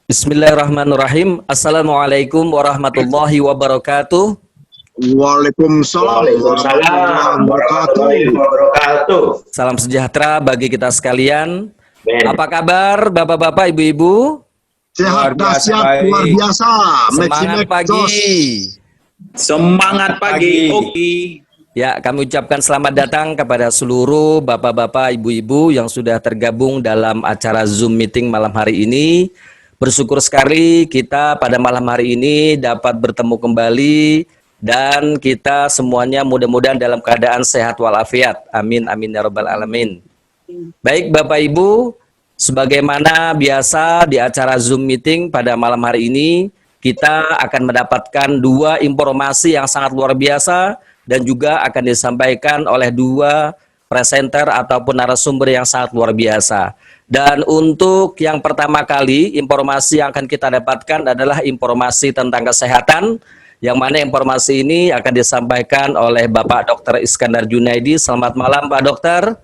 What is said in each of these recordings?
Bismillahirrahmanirrahim. Assalamualaikum warahmatullahi wabarakatuh. Waalaikumsalam Warahmatullahi wabarakatuh. Salam sejahtera bagi kita sekalian. Ben. Apa kabar Bapak-bapak, Ibu-ibu? Sehat dahsyat luar biasa. Semangat pagi. Semangat pagi. Oke. Ya, kami ucapkan selamat datang kepada seluruh Bapak-bapak, Ibu-ibu yang sudah tergabung dalam acara Zoom meeting malam hari ini. Bersyukur sekali kita pada malam hari ini dapat bertemu kembali dan kita semuanya mudah-mudahan dalam keadaan sehat walafiat. Amin, amin ya rabbal alamin. Baik Bapak Ibu, sebagaimana biasa di acara Zoom meeting pada malam hari ini, kita akan mendapatkan dua informasi yang sangat luar biasa dan juga akan disampaikan oleh dua presenter ataupun narasumber yang sangat luar biasa. Dan untuk yang pertama kali, informasi yang akan kita dapatkan adalah informasi tentang kesehatan, yang mana informasi ini akan disampaikan oleh Bapak Dr. Iskandar Junaidi. Selamat malam Pak Dokter.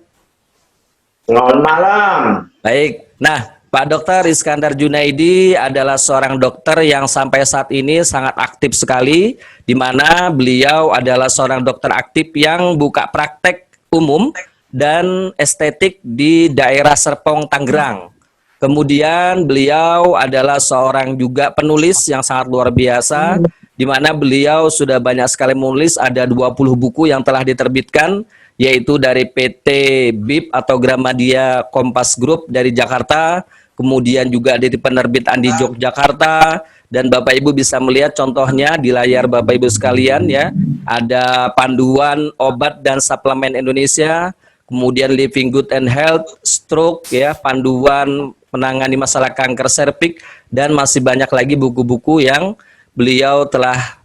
Selamat malam. Baik, nah Pak Dr. Iskandar Junaidi adalah seorang dokter yang sampai saat ini sangat aktif sekali, di mana beliau adalah seorang dokter aktif yang buka praktek umum dan estetik di daerah Serpong, Tangerang. Kemudian beliau adalah seorang juga penulis yang sangat luar biasa, di mana beliau sudah banyak sekali menulis, ada 20 buku yang telah diterbitkan, yaitu dari PT BIP atau Gramedia Kompas Group dari Jakarta, kemudian juga dari penerbit Andi Yogyakarta, dan Bapak Ibu bisa melihat contohnya di layar Bapak Ibu sekalian ya, ada panduan obat dan suplemen Indonesia, kemudian Living Good and Health, Stroke ya, panduan menangani masalah kanker serviks, dan masih banyak lagi buku-buku yang beliau telah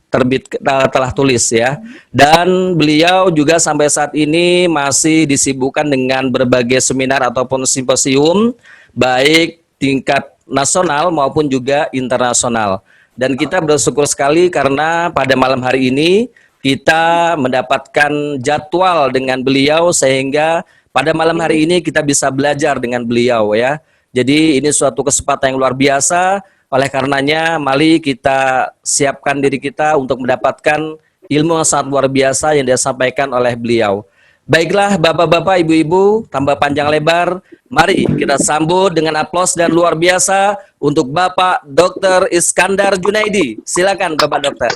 tulis ya. Dan beliau juga sampai saat ini masih disibukkan dengan berbagai seminar ataupun simposium baik tingkat nasional maupun juga internasional. Dan kita bersyukur sekali karena pada malam hari ini kita mendapatkan jadwal dengan beliau sehingga pada malam hari ini kita bisa belajar dengan beliau ya. Jadi ini suatu kesempatan yang luar biasa. Oleh karenanya, mari kita siapkan diri kita untuk mendapatkan ilmu yang sangat luar biasa yang disampaikan oleh beliau. Baiklah, Bapak-bapak, Ibu-ibu, tambah panjang lebar, mari kita sambut dengan aplaus dan luar biasa untuk Bapak Dr. Iskandar Junaidi. Silakan, Bapak Dokter.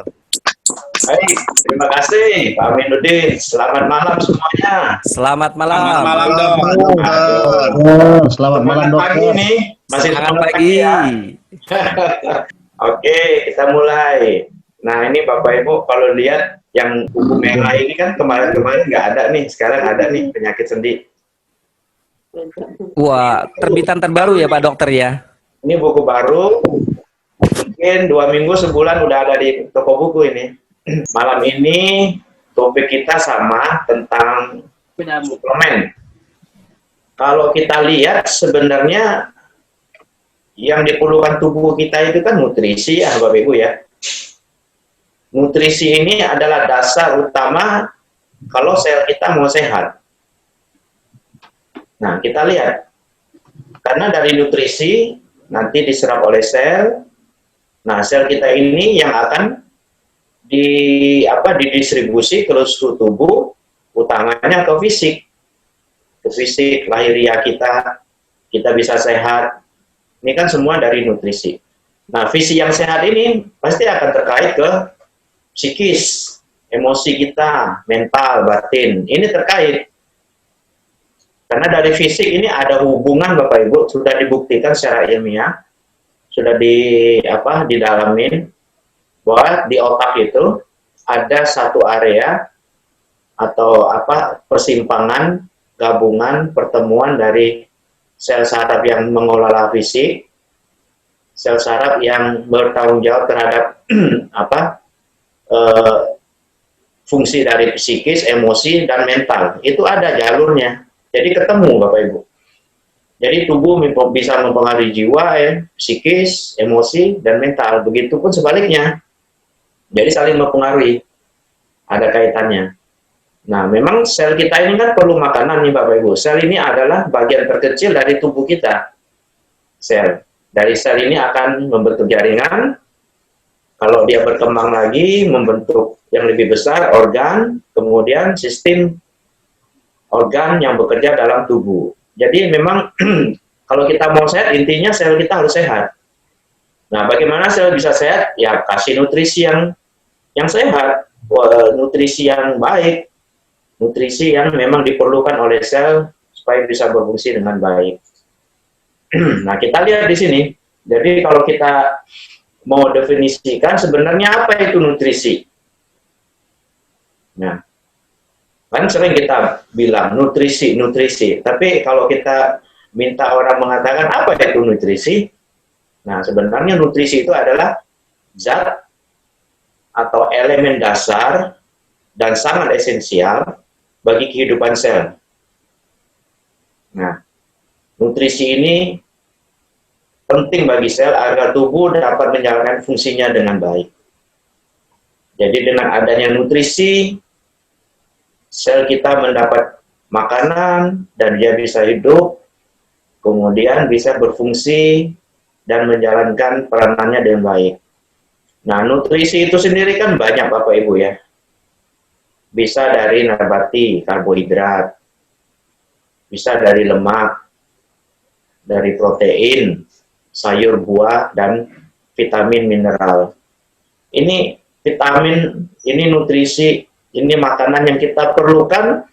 Baik, terima kasih Pak Aminuddin. Selamat malam semuanya. Selamat malam. Selamat malam dok. Selamat malam dokter. Pagi nih, masih Selamat semangat pagi. ya. Oke, kita mulai. Nah ini Bapak Ibu kalau lihat yang buku merah ini kan kemarin-kemarin nggak ada nih, sekarang ada nih penyakit sendi. Wah, terbitan terbaru ya Pak Dokter ya? Ini buku baru, mungkin 2 minggu sebulan udah ada di toko buku ini. Malam ini topik kita sama tentang suplemen. Kalau kita lihat sebenarnya yang diperlukan tubuh kita itu kan nutrisi ya Bapak Ibu ya. Nutrisi ini adalah dasar utama kalau sel kita mau sehat. Nah kita lihat, karena dari nutrisi nanti diserap oleh sel. Nah sel kita ini yang akan didistribusi ke seluruh tubuh, utamanya ke fisik. Ke fisik, lahiriah kita bisa sehat. Ini kan semua dari nutrisi. Nah, visi yang sehat ini pasti akan terkait ke psikis, emosi kita, mental, batin. Ini terkait. Karena dari fisik ini ada hubungan Bapak Ibu, sudah dibuktikan secara ilmiah, sudah didalamin bahwa di otak itu ada satu area atau persimpangan, gabungan, pertemuan dari sel saraf yang mengelola fisik, sel saraf yang bertanggung jawab terhadap fungsi dari psikis, emosi, dan mental. Itu ada jalurnya. Jadi ketemu Bapak Ibu. Jadi tubuh bisa mempengaruhi jiwa, psikis, emosi, dan mental. Begitupun sebaliknya. Jadi saling mempengaruhi. Ada kaitannya. Nah, memang sel kita ini kan perlu makanan nih Bapak Ibu. Sel ini adalah bagian terkecil dari tubuh kita. Sel. Dari sel ini akan membentuk jaringan. Kalau dia berkembang lagi, membentuk yang lebih besar, organ, kemudian sistem organ yang bekerja dalam tubuh. Jadi memang kalau kita mau sehat, intinya sel kita harus sehat. Nah, bagaimana sel bisa sehat? Ya, kasih nutrisi yang sehat, nutrisi yang baik, nutrisi yang memang diperlukan oleh sel supaya bisa berfungsi dengan baik. Nah, kita lihat di sini. Jadi kalau kita mau definisikan sebenarnya apa itu nutrisi. Nah, kan sering kita bilang nutrisi, nutrisi. Tapi kalau kita minta orang mengatakan apa itu nutrisi, nah sebenarnya nutrisi itu adalah zat atau elemen dasar dan sangat esensial bagi kehidupan sel. Nah, nutrisi ini penting bagi sel agar tubuh dapat menjalankan fungsinya dengan baik. Jadi dengan adanya nutrisi, sel kita mendapat makanan dan dia bisa hidup, kemudian bisa berfungsi dan menjalankan peranannya dengan baik. Nah, nutrisi itu sendiri kan banyak Bapak Ibu ya. Bisa dari nabati, karbohidrat, bisa dari lemak, dari protein, sayur, buah, dan vitamin, mineral. Ini vitamin, ini nutrisi, ini makanan yang kita perlukan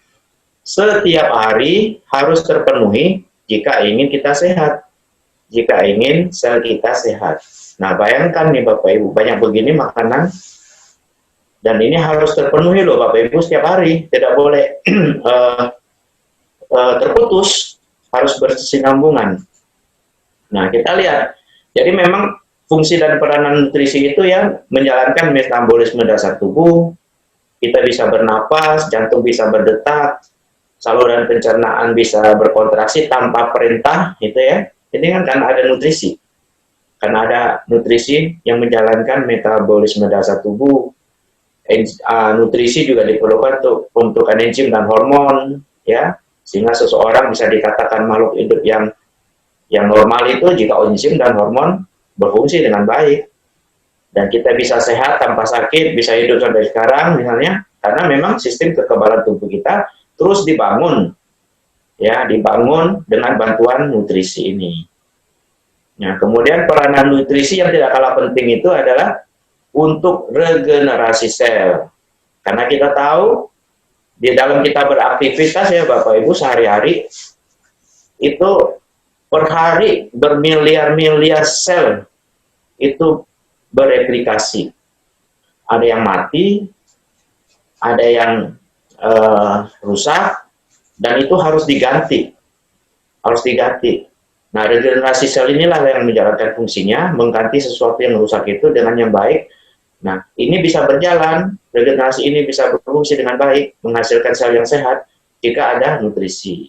setiap hari harus terpenuhi jika ingin kita sehat, jika ingin sel kita sehat. Nah, bayangkan nih Bapak Ibu, banyak begini makanan, dan ini harus terpenuhi loh Bapak Ibu setiap hari, tidak boleh terputus, harus berkesinambungan. Nah, kita lihat, jadi memang fungsi dan peranan nutrisi itu yang menjalankan metabolisme dasar tubuh, kita bisa bernapas, jantung bisa berdetak, saluran pencernaan bisa berkontraksi tanpa perintah, gitu ya. Ini kan karena ada nutrisi. Karena ada nutrisi yang menjalankan metabolisme dasar tubuh. Nutrisi juga diperlukan untuk pembentukan enzim dan hormon, ya, sehingga seseorang bisa dikatakan makhluk hidup yang normal itu jika enzim dan hormon berfungsi dengan baik. Dan kita bisa sehat tanpa sakit, bisa hidup sampai sekarang misalnya, karena memang sistem kekebalan tubuh kita terus dibangun, ya, dibangun dengan bantuan nutrisi ini. Nah, kemudian peranan nutrisi yang tidak kalah penting itu adalah untuk regenerasi sel. Karena kita tahu, di dalam kita beraktivitas ya Bapak Ibu sehari-hari, itu per hari bermiliar-miliar sel itu bereplikasi. Ada yang mati, ada yang rusak, dan itu harus diganti. Harus diganti. Nah, regenerasi sel inilah yang menjalankan fungsinya, mengganti sesuatu yang rusak itu dengan yang baik. Nah, ini bisa berjalan, regenerasi ini bisa berfungsi dengan baik, menghasilkan sel yang sehat jika ada nutrisi.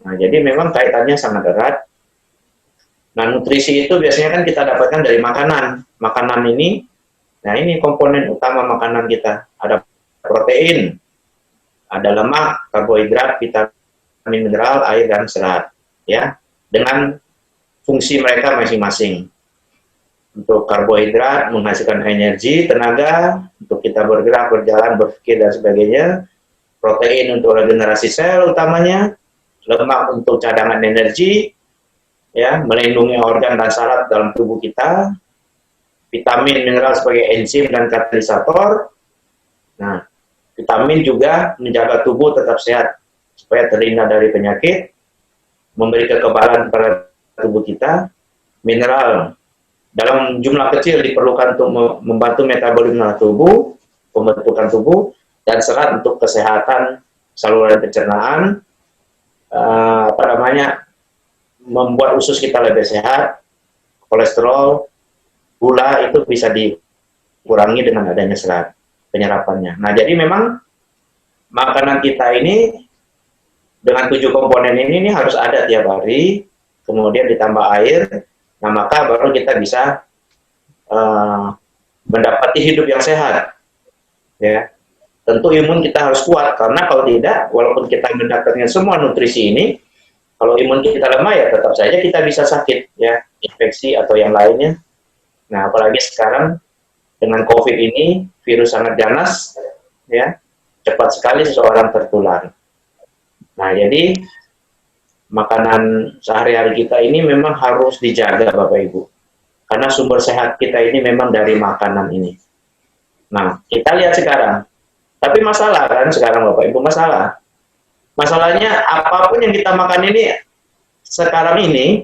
Nah, jadi memang kaitannya sangat erat. Nah, nutrisi itu biasanya kan kita dapatkan dari makanan. Makanan ini, nah ini komponen utama makanan kita. Ada protein, ada lemak, karbohidrat, vitamin, mineral, air, dan serat. Ya, dengan fungsi mereka masing-masing. Untuk karbohidrat menghasilkan energi, tenaga, untuk kita bergerak, berjalan, berpikir, dan sebagainya. Protein untuk regenerasi sel utamanya, lemak untuk cadangan energi, ya, melindungi organ dan saraf dalam tubuh kita, vitamin, mineral sebagai enzim dan katalisator. Nah, vitamin juga menjaga tubuh tetap sehat, supaya terhindar dari penyakit, memberi kekebalan pada tubuh kita. Mineral dalam jumlah kecil diperlukan untuk membantu metabolisme tubuh, pembentukan tubuh, dan serat untuk kesehatan saluran pencernaan, membuat usus kita lebih sehat. Kolesterol, gula itu bisa dikurangi dengan adanya serat penyerapannya. Nah, jadi memang makanan kita ini dengan 7 komponen ini harus ada tiap hari, kemudian ditambah air. Nah, maka baru kita bisa mendapati hidup yang sehat. Ya, tentu imun kita harus kuat, karena kalau tidak, walaupun kita mendapatkan semua nutrisi ini, Kalau imun kita lemah ya tetap saja kita bisa sakit ya, infeksi atau yang lainnya. Nah, apalagi sekarang dengan COVID ini virus sangat ganas ya, cepat sekali seseorang tertular. Nah, jadi makanan sehari-hari kita ini memang harus dijaga Bapak Ibu. Karena sumber sehat kita ini memang dari makanan ini. Nah, kita lihat sekarang. Tapi masalah kan sekarang Bapak Ibu, masalahnya apapun yang kita makan ini sekarang ini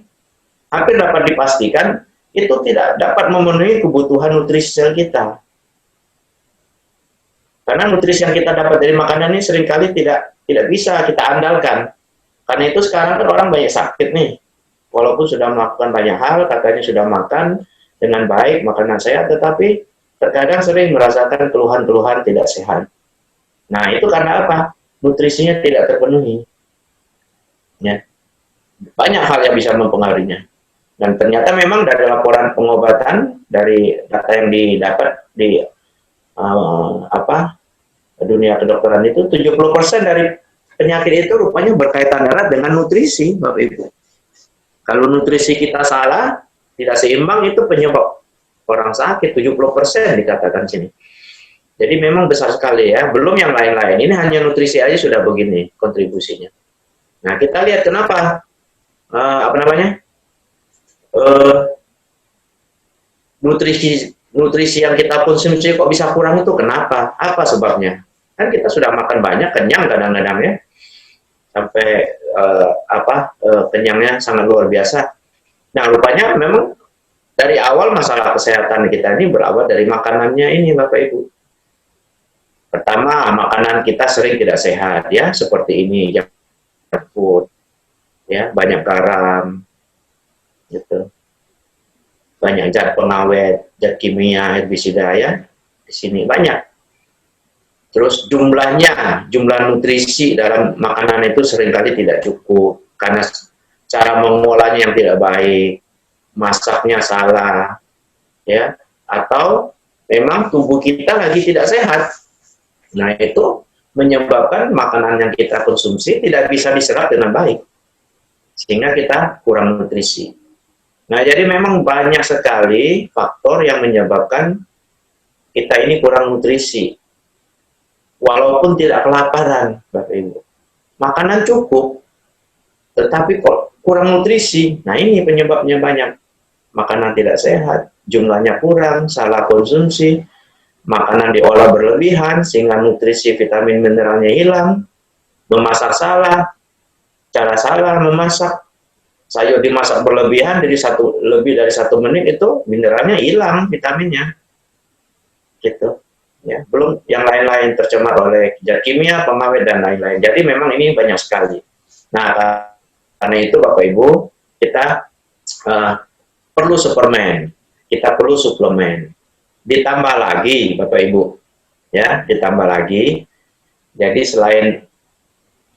hampir dapat dipastikan itu tidak dapat memenuhi kebutuhan nutrisi sel kita. Karena nutrisi yang kita dapat dari makanan ini seringkali tidak bisa kita andalkan. Karena itu sekarang kan orang banyak sakit nih. Walaupun sudah melakukan banyak hal, katanya sudah makan dengan baik, makanan sehat, tetapi terkadang sering merasakan keluhan-keluhan tidak sehat. Nah, itu karena apa? Nutrisinya tidak terpenuhi. Ya. Banyak hal yang bisa mempengaruhinya. Dan ternyata memang dari laporan pengobatan, dari data yang didapat di dunia kedokteran itu, 70% dari penyakit itu rupanya berkaitan erat dengan nutrisi, Bapak Ibu. Kalau nutrisi kita salah, tidak seimbang, itu penyebab orang sakit, 70% dikatakan sini. Jadi memang besar sekali ya, belum yang lain-lain. Ini hanya nutrisi aja sudah begini kontribusinya. Nah, kita lihat kenapa nutrisi yang kita konsumsi kok bisa kurang itu kenapa? Apa sebabnya? Kan kita sudah makan banyak, kenyang kadang-kadang ya. Sampai kenyangnya sangat luar biasa. Nah, rupanya memang dari awal masalah kesehatan kita ini berawal dari makanannya ini, Bapak Ibu. Pertama, makanan kita sering tidak sehat ya, seperti ini, junk food, ya, banyak garam, gitu, banyak zat pengawet, zat kimia, herbisida ya, di sini banyak. Terus jumlah nutrisi dalam makanan itu seringkali tidak cukup karena cara mengolahnya yang tidak baik, masaknya salah, ya, atau memang tubuh kita lagi tidak sehat. Nah, itu menyebabkan makanan yang kita konsumsi tidak bisa diserap dengan baik, sehingga kita kurang nutrisi. Nah, jadi memang banyak sekali faktor yang menyebabkan kita ini kurang nutrisi. Walaupun tidak kelaparan, Bapak Ibu. Makanan cukup, tetapi kok kurang nutrisi. Nah, ini penyebabnya banyak. Makanan tidak sehat, jumlahnya kurang, salah konsumsi, makanan diolah berlebihan, sehingga nutrisi vitamin mineralnya hilang, memasak salah, cara salah memasak, sayur dimasak berlebihan, jadi lebih dari 1 menit itu mineralnya hilang, vitaminnya. Gitu. Ya, belum yang lain-lain tercemar oleh zat kimia, pengawet, dan lain-lain. Jadi memang ini banyak sekali. Nah, karena itu Bapak Ibu, kita perlu suplemen, kita perlu suplemen. Ditambah lagi, Bapak Ibu, ya, ditambah lagi. Jadi selain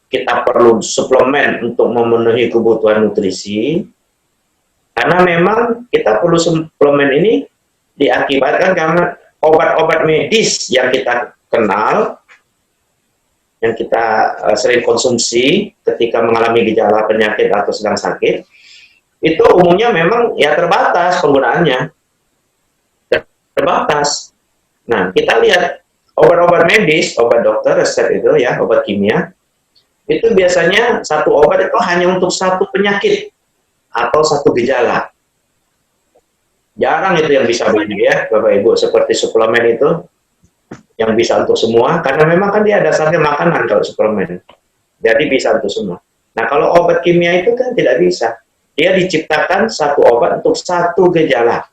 kita perlu suplemen untuk memenuhi kebutuhan nutrisi, karena memang kita perlu suplemen ini diakibatkan karena obat-obat medis yang kita kenal, yang kita sering konsumsi ketika mengalami gejala penyakit atau sedang sakit, itu umumnya memang ya terbatas penggunaannya. Terbatas. Nah, kita lihat obat-obat medis, obat dokter, resep itu ya, obat kimia, itu biasanya satu obat itu hanya untuk satu penyakit atau satu gejala. Jarang itu yang bisa banyak ya, Bapak Ibu, seperti suplemen itu yang bisa untuk semua, karena memang kan dia dasarnya makanan kalau suplemen. Jadi bisa untuk semua. Nah, kalau obat kimia itu kan tidak bisa. Dia diciptakan satu obat untuk satu gejala.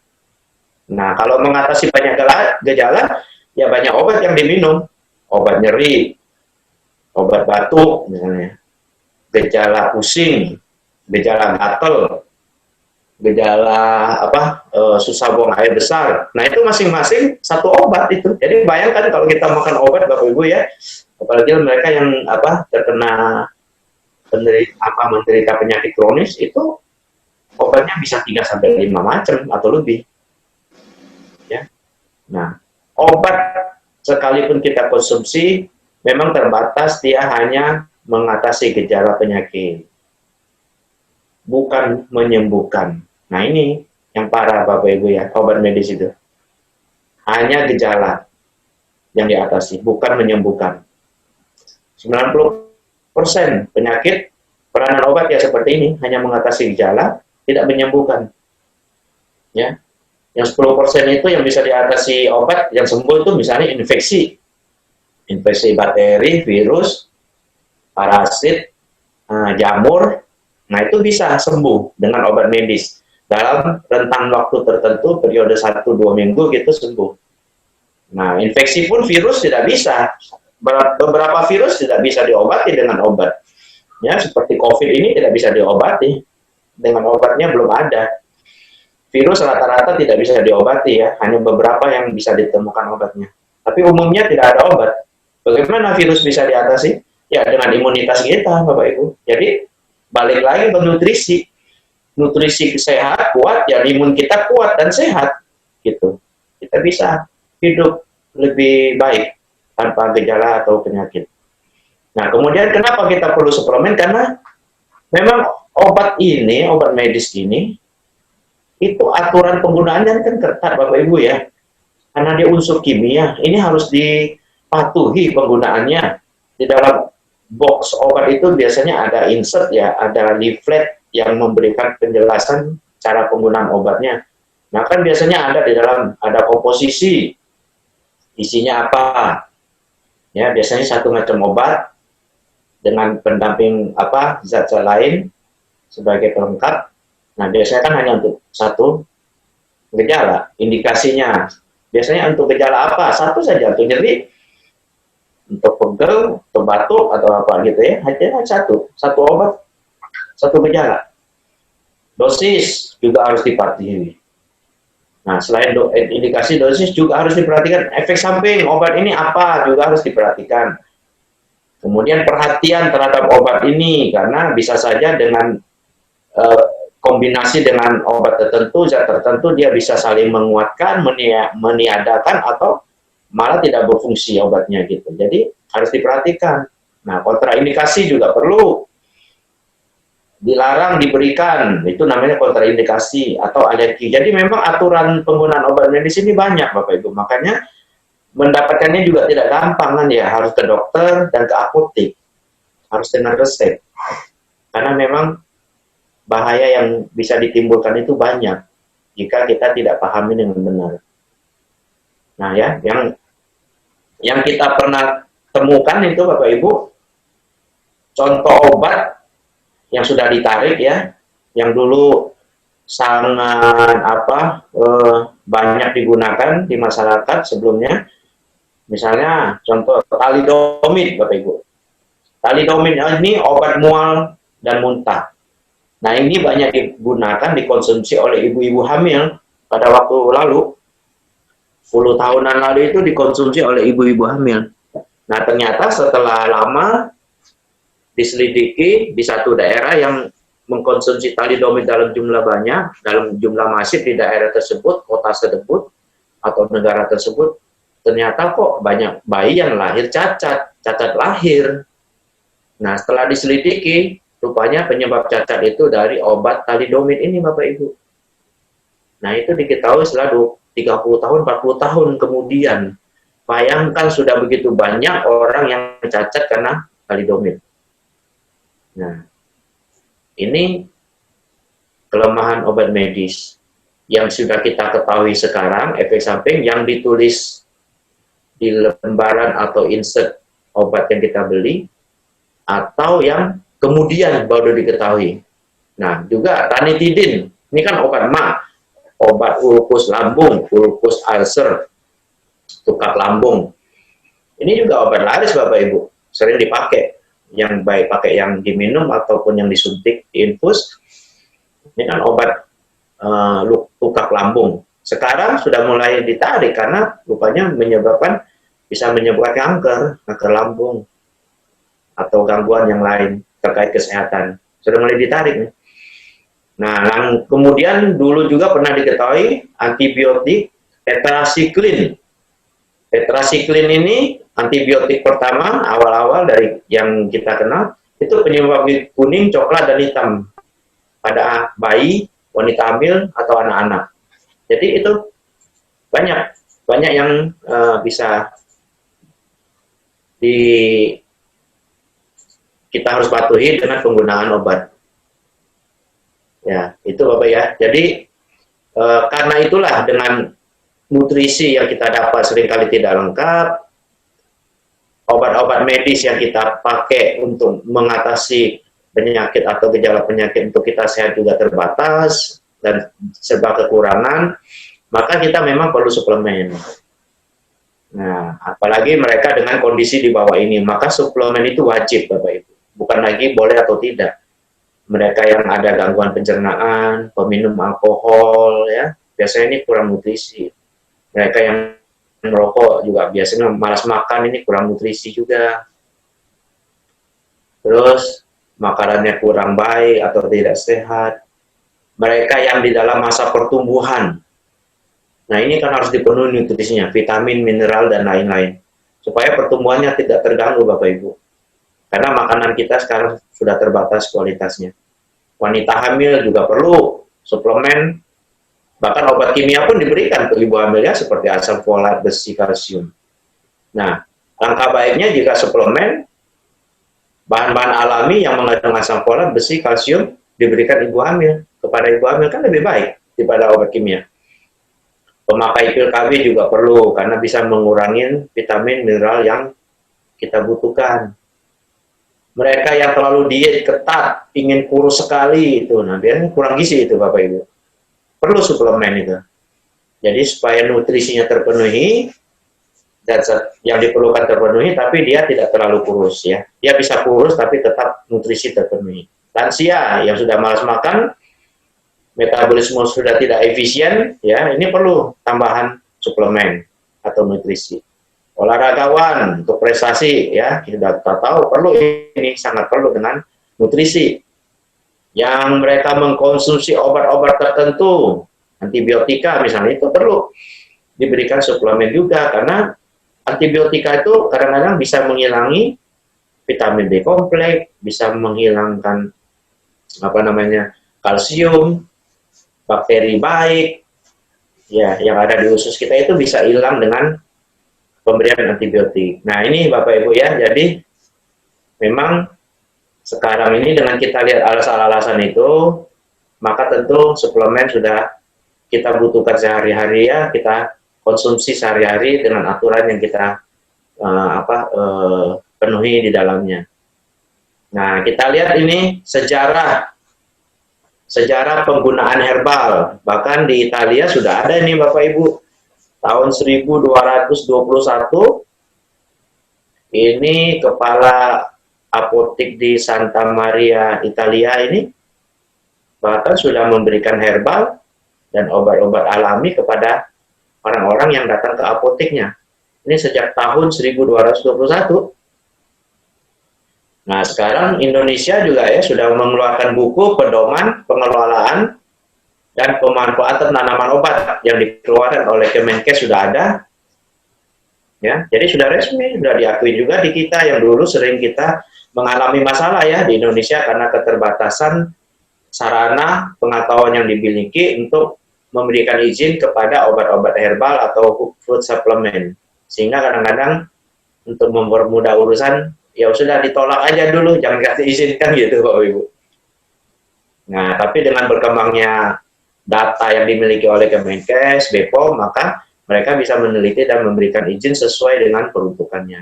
Nah, kalau mengatasi banyak gejala, ya banyak obat yang diminum. Obat nyeri, obat batuk, misalnya. Gejala pusing, gejala gatel, gejala susah buang air besar. Nah, itu masing-masing satu obat itu. Jadi bayangkan kalau kita makan obat, Bapak Ibu ya, apalagi mereka yang terkena menderita penyakit kronis, itu obatnya bisa 3-5 macam atau lebih. Ya. Nah, obat sekalipun kita konsumsi memang terbatas, dia hanya mengatasi gejala penyakit. bukan menyembuhkan. Nah ini yang parah Bapak Ibu ya, obat medis itu. Hanya gejala yang diatasi, bukan menyembuhkan. 90% penyakit peranan obat ya seperti ini, hanya mengatasi gejala, tidak menyembuhkan. Ya. Yang 10% itu yang bisa diatasi obat, yang sembuh itu misalnya infeksi. Infeksi bakteri, virus, parasit, jamur. Nah, itu bisa sembuh dengan obat medis. Dalam rentang waktu tertentu, periode 1-2 minggu gitu sembuh. Nah, infeksi pun virus tidak bisa. Beberapa virus tidak bisa diobati dengan obat. Ya, seperti COVID ini tidak bisa diobati. Dengan obatnya belum ada. Virus rata-rata tidak bisa diobati ya, hanya beberapa yang bisa ditemukan obatnya. Tapi umumnya tidak ada obat. Bagaimana virus bisa diatasi? Ya dengan imunitas kita, Bapak Ibu. Jadi balik lagi ke nutrisi. Nutrisi sehat, kuat, ya imun kita kuat dan sehat. Gitu. Kita bisa hidup lebih baik tanpa gejala atau penyakit. Nah, kemudian kenapa kita perlu suplemen? Karena memang obat ini, obat medis ini, itu aturan penggunaannya kan ketat Bapak Ibu ya, karena dia unsur kimia, ini harus dipatuhi penggunaannya. Di dalam box obat itu biasanya ada insert ya, ada leaflet yang memberikan penjelasan cara penggunaan obatnya. Nah kan biasanya ada di dalam, ada komposisi, isinya apa, ya biasanya satu macam obat dengan pendamping apa zat-zat lain sebagai pelengkap. Nah, biasanya kan hanya untuk satu gejala, indikasinya. Biasanya untuk gejala apa? Satu saja, untuk nyeri, untuk pegel, untuk batuk, atau apa gitu ya. Hanya satu obat, satu gejala. Dosis juga harus dipatuhi. Nah, selain indikasi dosis juga harus diperhatikan. Efek samping obat ini apa juga harus diperhatikan. Kemudian perhatian terhadap obat ini, karena bisa saja dengan kombinasi dengan obat tertentu, zat tertentu, dia bisa saling menguatkan, meniadakan, atau malah tidak berfungsi obatnya gitu. Jadi harus diperhatikan. Nah, kontraindikasi juga perlu. Dilarang diberikan, itu namanya kontraindikasi atau alergi. Jadi memang aturan penggunaan obat medis ini banyak Bapak Ibu. Makanya mendapatkannya juga tidak gampang kan ya, harus ke dokter dan ke apotek. Harus dengan resep. Karena memang bahaya yang bisa ditimbulkan itu banyak jika kita tidak pahami dengan benar. Nah ya, yang kita pernah temukan itu Bapak Ibu, contoh obat yang sudah ditarik ya, yang dulu sangat banyak digunakan di masyarakat sebelumnya. Misalnya contoh thalidomid Bapak Ibu. Thalidomid ini obat mual dan muntah. Nah ini banyak digunakan, dikonsumsi oleh ibu-ibu hamil pada waktu lalu, 10 tahunan lalu itu dikonsumsi oleh ibu-ibu hamil. Nah ternyata setelah lama diselidiki di satu daerah yang mengkonsumsi thalidomid dalam jumlah banyak, dalam jumlah masif di daerah tersebut, kota tersebut, atau negara tersebut, ternyata kok banyak bayi yang lahir cacat lahir. Nah setelah diselidiki, rupanya penyebab cacat itu dari obat thalidomid ini Bapak Ibu. Nah itu diketahui setelah 30 tahun, 40 tahun kemudian. Bayangkan sudah begitu banyak orang yang cacat karena thalidomid. Nah ini kelemahan obat medis yang sudah kita ketahui sekarang, efek samping yang ditulis di lembaran atau insert obat yang kita beli, atau yang kemudian baru diketahui. Nah, juga ranitidin, ini kan obat MA, obat ulkus lambung, ulkus ulcer, tukak lambung. Ini juga obat laris Bapak Ibu, sering dipakai. Yang baik pakai yang diminum ataupun yang disuntik, diinfus. Ini kan obat tukak lambung. Sekarang sudah mulai ditarik karena rupanya bisa menyebabkan kanker lambung, atau gangguan yang lain terkait kesehatan. Sudah mulai ditarik nih. Nah, kemudian dulu juga pernah diketahui antibiotik tetrasiklin. Tetrasiklin ini antibiotik pertama awal-awal dari yang kita kenal, itu penyebab kuning, coklat, dan hitam. pada bayi, wanita hamil, atau anak-anak. Jadi itu banyak yang bisa kita harus patuhi dengan penggunaan obat. Ya, itu Bapak ya. Jadi karena itulah dengan nutrisi yang kita dapat seringkali tidak lengkap, obat-obat medis yang kita pakai untuk mengatasi penyakit atau gejala penyakit untuk kita sehat juga terbatas dan serba kekurangan, maka kita memang perlu suplemen. Nah, apalagi mereka dengan kondisi di bawah ini, maka suplemen itu wajib Bapak Ibu. Bukan lagi boleh atau tidak. Mereka yang ada gangguan pencernaan, peminum alkohol, ya, biasanya ini kurang nutrisi. Mereka yang merokok juga biasanya malas makan, ini kurang nutrisi juga. Terus makanannya kurang baik atau tidak sehat. Mereka yang di dalam masa pertumbuhan, nah ini kan harus dipenuhi nutrisinya, vitamin, mineral, dan lain-lain. Supaya pertumbuhannya tidak terganggu Bapak Ibu. Karena makanan kita sekarang sudah terbatas kualitasnya. Wanita hamil juga perlu suplemen, bahkan obat kimia pun diberikan ke ibu hamilnya seperti asam folat, besi, kalsium. Nah, langkah baiknya jika suplemen, bahan-bahan alami yang mengandung asam folat, besi, kalsium diberikan ibu hamil. Kepada ibu hamil kan lebih baik daripada obat kimia. Pemakai pil KB juga perlu, karena bisa mengurangi vitamin, mineral yang kita butuhkan. Mereka yang terlalu diet ketat, ingin kurus sekali, itu nah biasanya kurang gizi itu Bapak Ibu. Perlu suplemen itu. Jadi supaya nutrisinya terpenuhi, dan yang diperlukan terpenuhi, tapi dia tidak terlalu kurus ya. Dia bisa kurus tapi tetap nutrisi terpenuhi. Lansia yang sudah malas makan, metabolisme sudah tidak efisien, ya ini perlu tambahan suplemen atau nutrisi. Olahragawan untuk prestasi, ya kita tahu perlu, ini sangat perlu dengan nutrisi. Yang mereka mengkonsumsi obat-obat tertentu, antibiotika misalnya, itu perlu diberikan suplemen juga, karena antibiotika itu kadang-kadang bisa menghilangi vitamin B kompleks, bisa menghilangkan kalsium, bakteri baik, ya yang ada di usus kita itu bisa hilang dengan pemberian antibiotik. Nah ini Bapak Ibu ya, jadi memang sekarang ini dengan kita lihat alasan-alasan itu, maka tentu suplemen sudah kita butuhkan sehari-hari ya, kita konsumsi sehari-hari dengan aturan yang kita penuhi di dalamnya. Nah kita lihat ini sejarah penggunaan herbal, bahkan di Italia sudah ada ini Bapak Ibu. Tahun 1221 ini kepala apotek di Santa Maria, Italia ini bahkan sudah memberikan herbal dan obat-obat alami kepada orang-orang yang datang ke apoteknya. Ini sejak tahun 1221. Nah, sekarang Indonesia juga ya sudah mengeluarkan buku pedoman pengelolaan dan pemanfaatan tanaman obat yang dikeluarkan oleh Kemenkes sudah ada. Ya, jadi sudah resmi, sudah diakui juga di kita yang dulu sering kita mengalami masalah ya di Indonesia karena keterbatasan sarana pengetahuan yang dimiliki untuk memberikan izin kepada obat-obat herbal atau food supplement. Sehingga kadang-kadang untuk mempermudah urusan, ya sudah ditolak aja dulu, jangan kasih izin kan gitu Bapak Ibu. Nah, tapi dengan berkembangnya data yang dimiliki oleh Kemenkes, BPOM, maka mereka bisa meneliti dan memberikan izin sesuai dengan peruntukannya.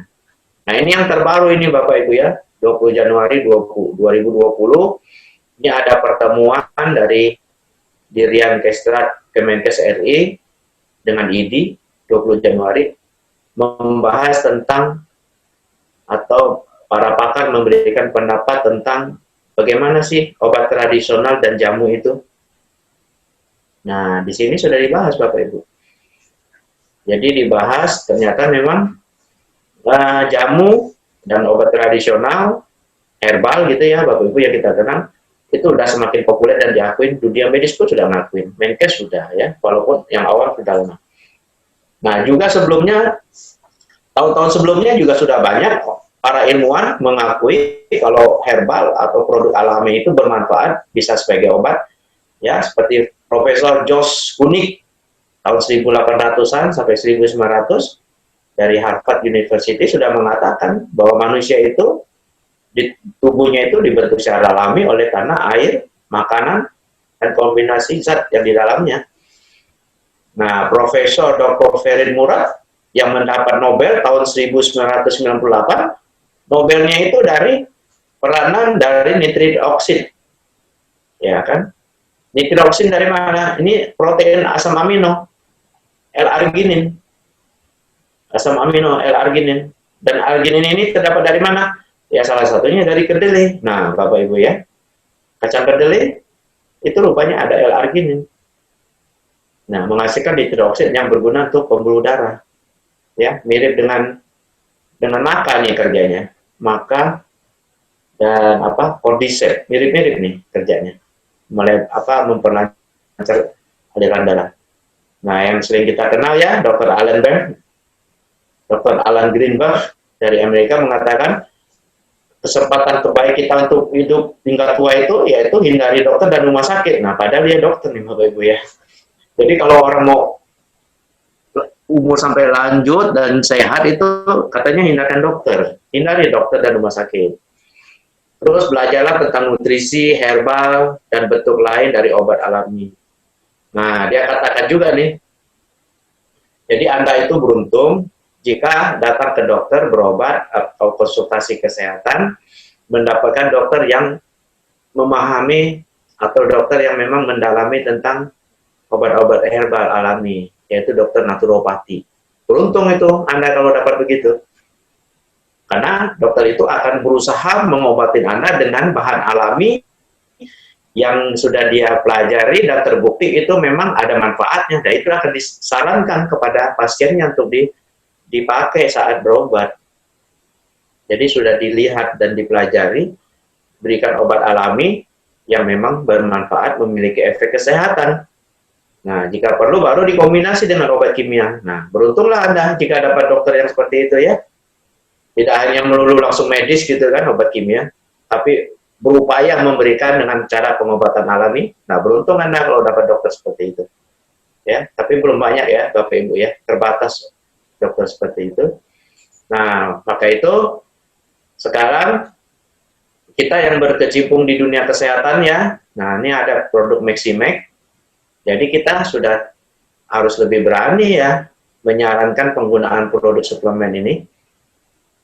Nah, ini yang terbaru ini Bapak Ibu ya, 20 Januari 2020, ini ada pertemuan dari Dirjen Kestrat Kemenkes RI dengan IDI 20 Januari, membahas tentang atau para pakar memberikan pendapat tentang bagaimana sih obat tradisional dan jamu itu. Nah, di sini sudah dibahas Bapak Ibu. Jadi dibahas ternyata memang jamu dan obat tradisional, herbal gitu ya Bapak Ibu yang kita kenal, itu sudah semakin populer dan diakui, dunia medis pun sudah ngakuin, Menkes sudah ya, walaupun yang awal sudah lama. Nah juga sebelumnya, tahun-tahun sebelumnya juga sudah banyak para ilmuwan mengakui kalau herbal atau produk alami itu bermanfaat, bisa sebagai obat, ya, seperti Profesor Josh Kunik tahun 1800-an sampai 1900 dari Harvard University sudah mengatakan bahwa manusia itu di tubuhnya itu dibentuk secara alami oleh tanah, air, makanan, dan kombinasi zat yang di dalamnya. Nah, Profesor Dr. Ferid Murad yang mendapat Nobel tahun 1998, Nobelnya itu dari peranan dari nitrit oksid. Ya kan? Nitrit oksid dari mana? Ini protein asam amino, L-arginin. Asam amino, L-arginin. Dan arginin ini terdapat dari mana? Ya salah satunya dari kedelai. Nah, Bapak Ibu ya, kacang kedelai itu rupanya ada L-arginin. Nah, menghasilkan nitrit oksid yang berguna untuk pembuluh darah. Ya, mirip dengan maka nih kerjanya. Maka dan cordyceps, mirip-mirip nih kerjanya. Memperlancar aliran darah. Nah, yang sering kita kenal ya, Dr. Alan Greenberg dari Amerika mengatakan kesempatan terbaik kita untuk hidup hingga tua itu yaitu hindari dokter dan rumah sakit. Nah, padahal dia dokter nih Bapak Ibu ya. Jadi kalau orang mau umur sampai lanjut dan sehat itu katanya hindarkan dokter, hindari dokter dan rumah sakit. Terus belajarlah tentang nutrisi, herbal, dan bentuk lain dari obat alami. Nah, dia katakan juga nih, jadi Anda itu beruntung jika datang ke dokter berobat atau konsultasi kesehatan, mendapatkan dokter yang memahami atau dokter yang memang mendalami tentang obat-obat herbal alami, yaitu dokter naturopati. Beruntung itu Anda kalau dapat begitu. Karena dokter itu akan berusaha mengobati Anda dengan bahan alami yang sudah dia pelajari dan terbukti itu memang ada manfaatnya. Dan itu akan disarankan kepada pasiennya untuk dipakai saat berobat. Jadi sudah dilihat dan dipelajari, berikan obat alami yang memang bermanfaat, memiliki efek kesehatan. Nah, jika perlu baru dikombinasi dengan obat kimia. Nah, beruntunglah Anda jika dapat dokter yang seperti itu ya. Tidak hanya melulu langsung medis gitu kan, obat kimia, tapi berupaya memberikan dengan cara pengobatan alami. Nah, beruntung Anda kalau dapat dokter seperti itu. Ya, tapi belum banyak ya, Bapak Ibu ya, terbatas dokter seperti itu. Nah, maka itu sekarang kita yang berkecimpung di dunia kesehatan ya, nah ini ada produk Maximax. Jadi kita sudah harus lebih berani ya menyarankan penggunaan produk suplemen ini.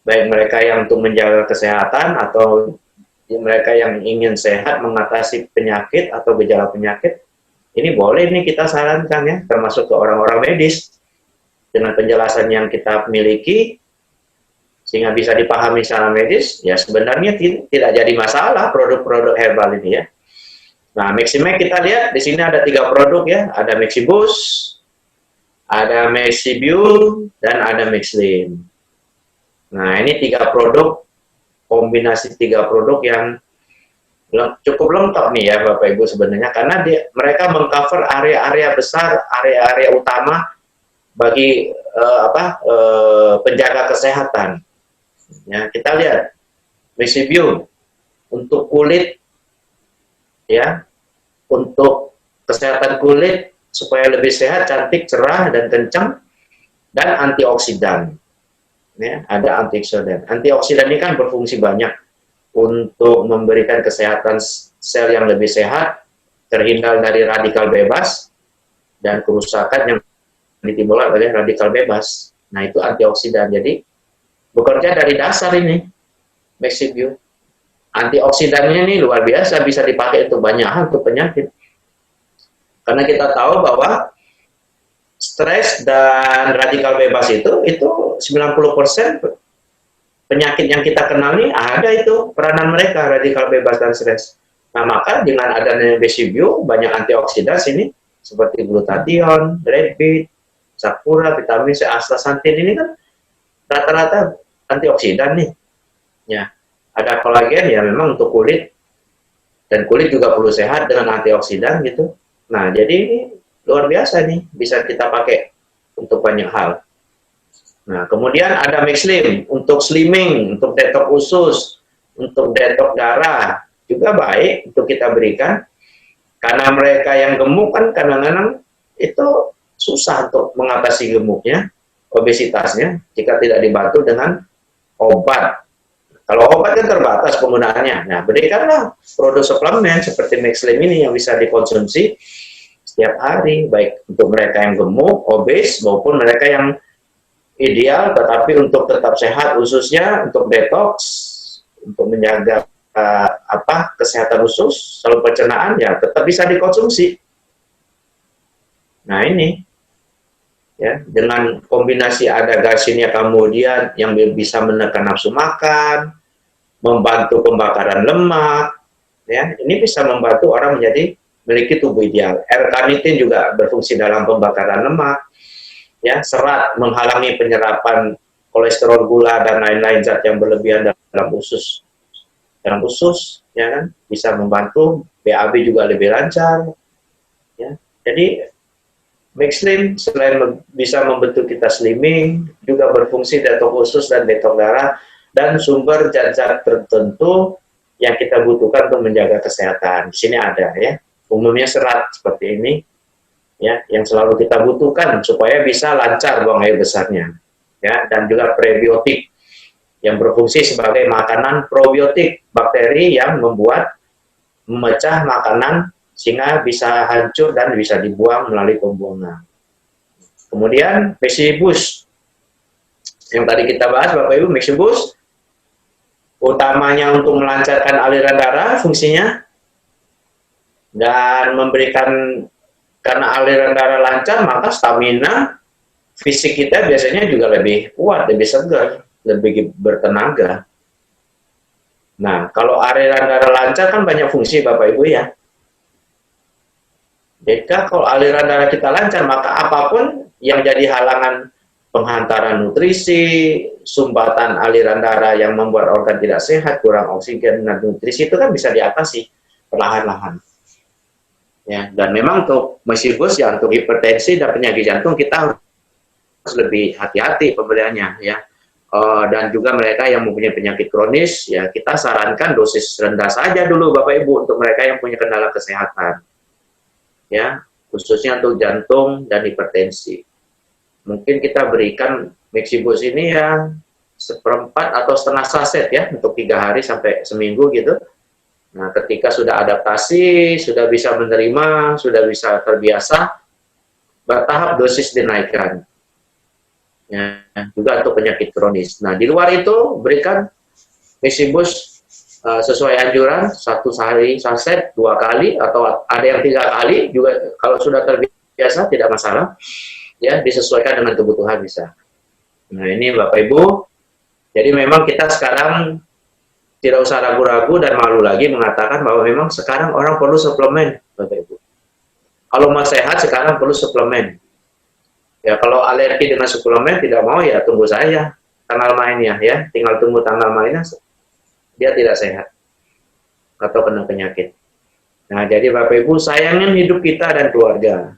Baik mereka yang untuk menjaga kesehatan atau mereka yang ingin sehat mengatasi penyakit atau gejala penyakit, ini boleh nih kita sarankan ya, termasuk ke orang-orang medis dengan penjelasan yang kita miliki sehingga bisa dipahami secara medis. Ya sebenarnya tidak jadi masalah produk-produk herbal ini ya. Nah, Maximax kita lihat di sini ada 3 produk ya, ada Maxiboost, ada Maxibule, dan ada Maxlim. Nah, ini 3 produk, kombinasi 3 produk yang cukup lengkap nih ya Bapak Ibu sebenarnya, karena mereka mengcover area-area besar, area-area utama bagi penjaga kesehatan. Ya, kita lihat Maxibule untuk kulit ya, untuk kesehatan kulit supaya lebih sehat, cantik, cerah, dan kencang, dan antioksidan. Ya, ada antioksidan. Antioksidan ini kan berfungsi banyak untuk memberikan kesehatan sel yang lebih sehat, terhindar dari radikal bebas, dan kerusakan yang ditimbulkan oleh radikal bebas. Nah, itu antioksidan. Jadi, bekerja dari dasar ini, Maxibule. Antioksidannya ini luar biasa, bisa dipakai untuk banyak hal, untuk penyakit. Karena kita tahu bahwa stres dan radikal bebas itu 90% penyakit yang kita kenali ada itu peranan mereka, radikal bebas dan stres. Nah, maka dengan adanya Maxibule, banyak antioksidan sini seperti glutathione, red beet, sakura, vitamin C, astaxanthin ini kan rata-rata antioksidan nih. Ya. Ada kolagen ya memang untuk kulit, dan kulit juga perlu sehat dengan antioksidan gitu. Nah, jadi ini luar biasa nih, bisa kita pakai untuk banyak hal. Nah, kemudian ada Mixlim untuk slimming, untuk detox usus, untuk detox darah, juga baik untuk kita berikan. Karena mereka yang gemuk kan kadang-kadang itu susah untuk mengatasi gemuknya, obesitasnya, jika tidak dibantu dengan obat. Kalau obat kan terbatas penggunaannya. Nah, berikanlah produk suplemen seperti Mixlim ini yang bisa dikonsumsi setiap hari, baik untuk mereka yang gemuk, obes, maupun mereka yang ideal, tetapi untuk tetap sehat, khususnya untuk detox, untuk menjaga kesehatan usus, saluran pencernaan, ya tetap bisa dikonsumsi. Nah ini, ya dengan kombinasi ada gasinia kemudian yang bisa menekan nafsu makan, membantu pembakaran lemak, ya ini bisa membantu orang menjadi memiliki tubuh ideal. L-carnitin juga berfungsi dalam pembakaran lemak. Ya, serat menghalangi penyerapan kolesterol, gula, dan lain-lain zat yang berlebihan dalam usus. Dalam usus, ya kan, bisa membantu BAB juga lebih lancar. Ya, jadi Mixlim selain bisa membentuk kita slimming, juga berfungsi detox usus dan detox darah, dan sumber zat-zat tertentu yang kita butuhkan untuk menjaga kesehatan. Di sini ada ya, umumnya serat seperti ini. Ya, yang selalu kita butuhkan supaya bisa lancar buang air besarnya, ya, dan juga prebiotik yang berfungsi sebagai makanan probiotik, bakteri yang memecah makanan sehingga bisa hancur dan bisa dibuang melalui pembuangan. Kemudian Mexibus yang tadi kita bahas, Bapak Ibu, Mexibus utamanya untuk melancarkan aliran darah fungsinya dan memberikan. Karena aliran darah lancar, maka stamina fisik kita biasanya juga lebih kuat, lebih segar, lebih bertenaga. Nah, kalau aliran darah lancar kan banyak fungsi, Bapak Ibu ya. Jika kalau aliran darah kita lancar, maka apapun yang jadi halangan penghantaran nutrisi, sumbatan aliran darah yang membuat organ tidak sehat, kurang oksigen dan nutrisi itu kan bisa diatasi perlahan-lahan. Ya, dan memang untuk Mexibus ya, untuk hipertensi dan penyakit jantung kita harus lebih hati-hati pemberiannya ya. Dan juga mereka yang mempunyai penyakit kronis ya, kita sarankan dosis rendah saja dulu Bapak Ibu untuk mereka yang punya kendala kesehatan. Ya, khususnya untuk jantung dan hipertensi. Mungkin kita berikan Mexibus ini ya seperempat atau setengah saset ya untuk 3 hari sampai seminggu gitu. Nah, ketika sudah adaptasi, sudah bisa menerima, sudah bisa terbiasa, bertahap dosis dinaikkan. Ya, juga untuk penyakit kronis. Nah, di luar itu berikan Mexibus sesuai anjuran, 1 hari saset 2 kali, atau ada yang 3 kali juga kalau sudah terbiasa tidak masalah. Ya, disesuaikan dengan kebutuhan bisa. Nah, ini Bapak Ibu. Jadi memang kita sekarang tidak usah ragu-ragu dan malu lagi mengatakan bahwa memang sekarang orang perlu suplemen, Bapak Ibu. Kalau mau sehat sekarang perlu suplemen. Ya, kalau alergi dengan suplemen tidak mau ya tunggu saja tanggal mainnya ya, tinggal tunggu tanggal mainnya, dia tidak sehat atau kena penyakit. Nah, jadi Bapak Ibu sayangin hidup kita dan keluarga.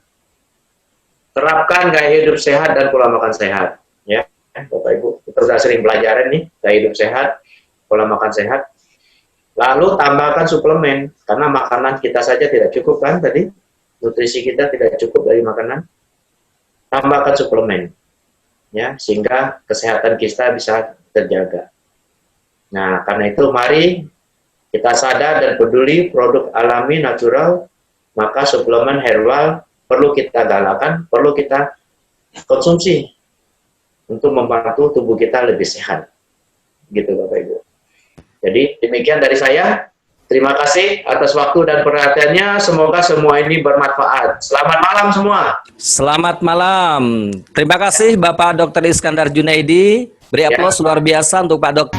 Terapkan gaya hidup sehat dan pola makan sehat, ya Bapak Ibu. Kita sudah sering pelajaran nih gaya hidup sehat, pola makan sehat, lalu tambahkan suplemen, karena makanan kita saja tidak cukup kan tadi, nutrisi kita tidak cukup dari makanan, tambahkan suplemen, ya, sehingga kesehatan kita bisa terjaga. Nah, karena itu mari kita sadar dan peduli produk alami, natural, maka suplemen herbal perlu kita galakkan, perlu kita konsumsi, untuk membantu tubuh kita lebih sehat, gitu Bapak Ibu. Jadi demikian dari saya. Terima kasih atas waktu dan perhatiannya. Semoga semua ini bermanfaat. Selamat malam semua. Selamat malam. Terima kasih Bapak Dr. Iskandar Junaidi. Beri aplaus luar biasa untuk Pak Dok.